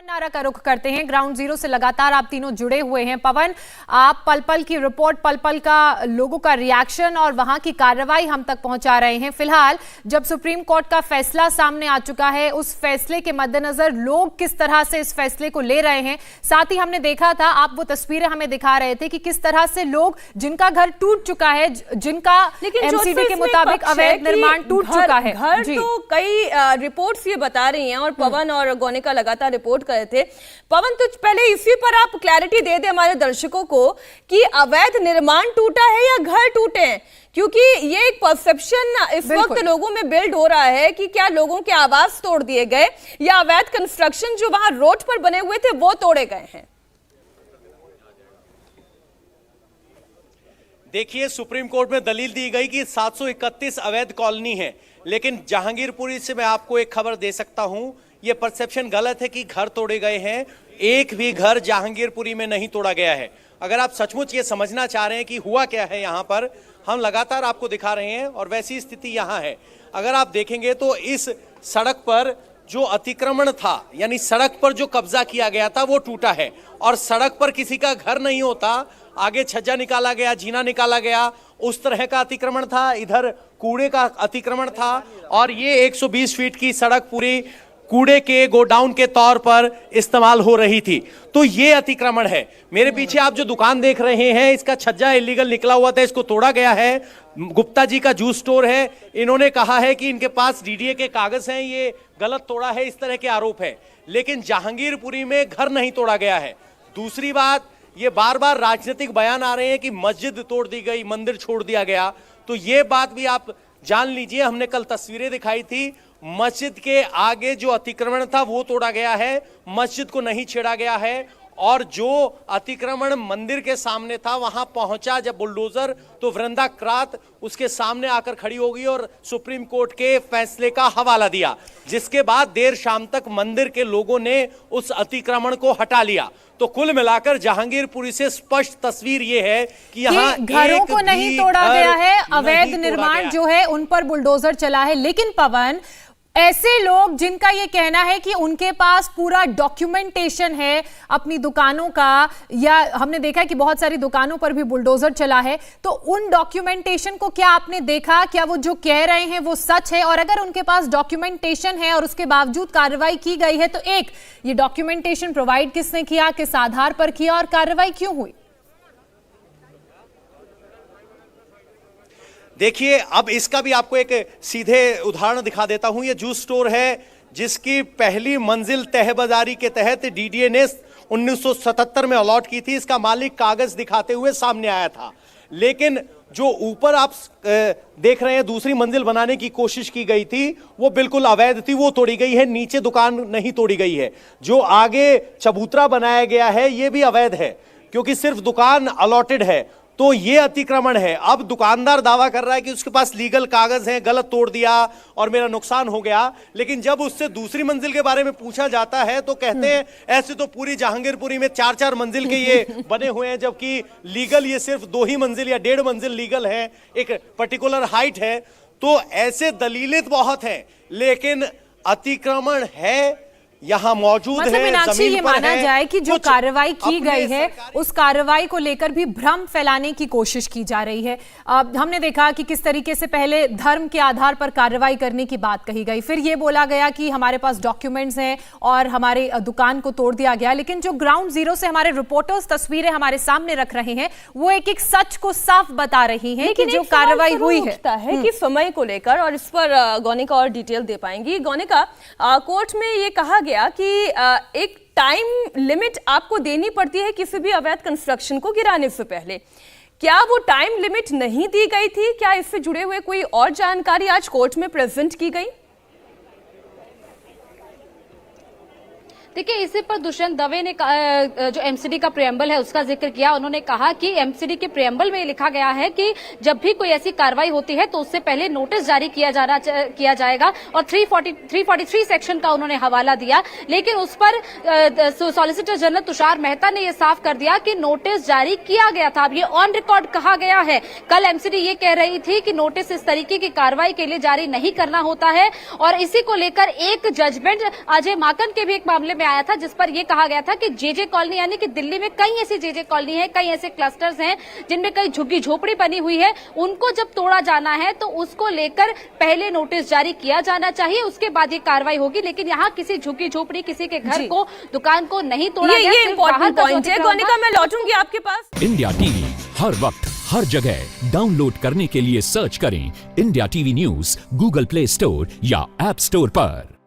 नारा का रुख करते हैं। ग्राउंड जीरो से लगातार आप तीनों जुड़े हुए हैं। पवन, आप पल पल की रिपोर्ट, पल पल का लोगों का रिएक्शन और वहां की कार्रवाई हम तक पहुंचा रहे हैं। फिलहाल जब सुप्रीम कोर्ट का फैसला सामने आ चुका है, उस फैसले के मद्देनजर लोग किस तरह से इस फैसले को ले रहे हैं, साथ ही हमने देखा था, आप वो तस्वीरें हमें दिखा रहे थे कि किस तरह से लोग जिनका घर टूट चुका है, जिनका एमसीडी के मुताबिक अवैध निर्माण टूट चुका है, घर तो कई रिपोर्ट्स ये बता रही हैं और पवन और गोनिका लगातार रिपोर्ट कर रहे थे। पवन, तो पहले इसी पर आप क्लैरिटी दे दे हमारे दर्शकों को कि अवैध निर्माण टूटा है या घर टूटे हैं, क्योंकि ये एक परसेप्शन इस वक्त लोगों में बिल्ड हो रहा है कि क्या लोगों के आवास तोड़ दिए गए या अवैध कंस्ट्रक्शन जो वहां रोड पर बने हुए थे वो तोड़े गए हैं। देखिए, सुप्रीम कोर्ट में दलील दी गई कि 731 अवैध कॉलोनी है, लेकिन जहांगीरपुरी से मैं आपको एक खबर दे सकता हूं, ये परसेप्शन गलत है कि घर तोड़े गए हैं। एक भी घर जहांगीरपुरी में नहीं तोड़ा गया है। अगर आप सचमुच ये समझना चाह रहे हैं कि हुआ क्या है यहाँ पर, हम लगातार आपको दिखा रहे हैं और वैसी स्थिति यहाँ है। अगर आप देखेंगे तो इस सड़क पर जो अतिक्रमण था, यानी सड़क पर जो कब्जा किया गया था, वो टूटा है और सड़क पर किसी का घर नहीं होता। आगे छज्जा निकाला गया, जीना निकाला गया, उस तरह का अतिक्रमण था। इधर कूड़े का अतिक्रमण था और ये 120 फीट की सड़क पूरी कूड़े के गोडाउन के तौर पर इस्तेमाल हो रही थी। तो ये अतिक्रमण है। मेरे पीछे आप जो दुकान देख रहे हैं, इसका छज्जा इलीगल निकला हुआ था, इसको तोड़ा गया है। गुप्ता जी का जूस स्टोर है, इन्होंने कहा है कि इनके पास डीडीए के कागज हैं, ये गलत तोड़ा है, इस तरह के आरोप है। लेकिन जहांगीरपुरी में घर नहीं तोड़ा गया है। दूसरी बात, ये बार बार राजनीतिक बयान आ रहे हैं कि मस्जिद तोड़ दी गई, मंदिर छोड़ दिया गया, तो ये बात भी आप जान लीजिए। हमने कल तस्वीरें दिखाई थी, मस्जिद के आगे जो अतिक्रमण था वो तोड़ा गया है, मस्जिद को नहीं छेड़ा गया है। और जो अतिक्रमण मंदिर के सामने था, वहां पहुंचा जब बुलडोजर, तो वृंदा क्रात उसके सामने आकर खड़ी हो गई और सुप्रीम कोर्ट के फैसले का हवाला दिया, जिसके बाद देर शाम तक मंदिर के लोगों ने उस अतिक्रमण को हटा लिया। तो कुल मिलाकर जहांगीरपुरी से स्पष्ट तस्वीर ये है कि यहाँ घरों को नहीं तोड़ा गया है, अवैध निर्माण जो है उन पर बुलडोजर चला है। लेकिन पवन, ऐसे लोग जिनका ये कहना है कि उनके पास पूरा डॉक्यूमेंटेशन है अपनी दुकानों का, या हमने देखा कि बहुत सारी दुकानों पर भी बुलडोजर चला है, तो उन डॉक्यूमेंटेशन को क्या आपने देखा? क्या वो जो कह रहे हैं वो सच है? और अगर उनके पास डॉक्यूमेंटेशन है और उसके बावजूद कार्रवाई की गई है, तो एक, ये डॉक्यूमेंटेशन प्रोवाइड किसने किया, किस आधार पर किया और कार्रवाई क्यों हुई? देखिए, अब इसका भी आपको एक सीधे उदाहरण दिखा देता हूं। ये जूस स्टोर है जिसकी पहली मंजिल तहबाजारी के तहत डीडीए ने 1977 में अलॉट की थी। इसका मालिक कागज दिखाते हुए सामने आया था, लेकिन जो ऊपर आप देख रहे हैं दूसरी मंजिल बनाने की कोशिश की गई थी, वो बिल्कुल अवैध थी, वो तोड़ी गई है। नीचे दुकान नहीं तोड़ी गई है। जो आगे चबूतरा बनाया गया है, ये भी अवैध है, क्योंकि सिर्फ दुकान अलॉटेड है। तो ये अतिक्रमण है। अब दुकानदार दावा कर रहा है कि उसके पास लीगल कागज हैं, गलत तोड़ दिया और मेरा नुकसान हो गया। लेकिन जब उससे दूसरी मंजिल के बारे में पूछा जाता है तो कहते हैं ऐसे तो पूरी जहांगीरपुरी में 4-4 मंजिल के ये बने हुए हैं, जबकि लीगल ये सिर्फ 2 ही मंजिल या 1.5 मंजिल लीगल है, एक पर्टिकुलर हाइट है। तो ऐसे दलीलित बहुत है, लेकिन अतिक्रमण है, यहाँ मौजूद है। मीनाक्षी, ये माना जाए कि जो कार्रवाई की गई है, उस कार्रवाई को लेकर भी भ्रम फैलाने की कोशिश की जा रही है। हमने देखा कि किस तरीके से पहले धर्म के आधार पर कार्रवाई करने की बात कही गई, फिर ये बोला गया कि हमारे पास डॉक्यूमेंट्स हैं और हमारे दुकान को तोड़ दिया गया। लेकिन जो ग्राउंड जीरो से हमारे रिपोर्टर्स तस्वीरें हमारे सामने रख रहे हैं, वो एक एक सच को साफ बता रही है कि जो कार्रवाई हुई है कि समय को लेकर, और इस पर गोनिका और डिटेल दे पाएंगी। गोनिका, कोर्ट में ये कहा गया कि एक टाइम लिमिट आपको देनी पड़ती है किसी भी अवैध कंस्ट्रक्शन को गिराने से पहले। क्या वो टाइम लिमिट नहीं दी गई थी? क्या इससे जुड़े हुए कोई और जानकारी आज कोर्ट में प्रेजेंट की गई? देखिए, इसी पर दुष्यंत दवे ने जो एमसीडी का प्रियम्बल है उसका जिक्र किया। उन्होंने कहा कि एमसीडी के प्रियम्बल में लिखा गया है कि जब भी कोई ऐसी कार्रवाई होती है तो उससे पहले नोटिस जारी किया जाएगा, और 343 सेक्शन का उन्होंने हवाला दिया। लेकिन उस पर सॉलिसिटर जनरल तुषार मेहता ने यह साफ कर दिया कि नोटिस जारी किया गया था। अब ये ऑन रिकॉर्ड कहा गया है। कल एमसीडी ये कह रही थी कि नोटिस इस तरीके की कार्रवाई के लिए जारी नहीं करना होता है, और इसी को लेकर एक जजमेंट अजय माकन के भी एक मामले में में आया था, जिस पर यह कहा गया था कि जेजे कॉलोनी, यानी कि दिल्ली में कई ऐसी जेजे कॉलोनी है, कई ऐसे क्लस्टर्स हैं जिनमें कई झुग्गी झोपड़ी बनी हुई है, उनको जब तोड़ा जाना है तो उसको लेकर पहले नोटिस जारी किया जाना चाहिए, उसके बाद ये कार्रवाई होगी। लेकिन यहाँ किसी झुग्गी झोपड़ी, किसी के घर को, दुकान को नहीं तोड़ा गया। ये इंपॉर्टेंट पॉइंट है। गोनिका, मैं लौटूंगी आपके पास। इंडिया टीवी हर वक्त हर जगह डाउनलोड करने के लिए सर्च करें India TV news Google play store या ऐप स्टोर पर।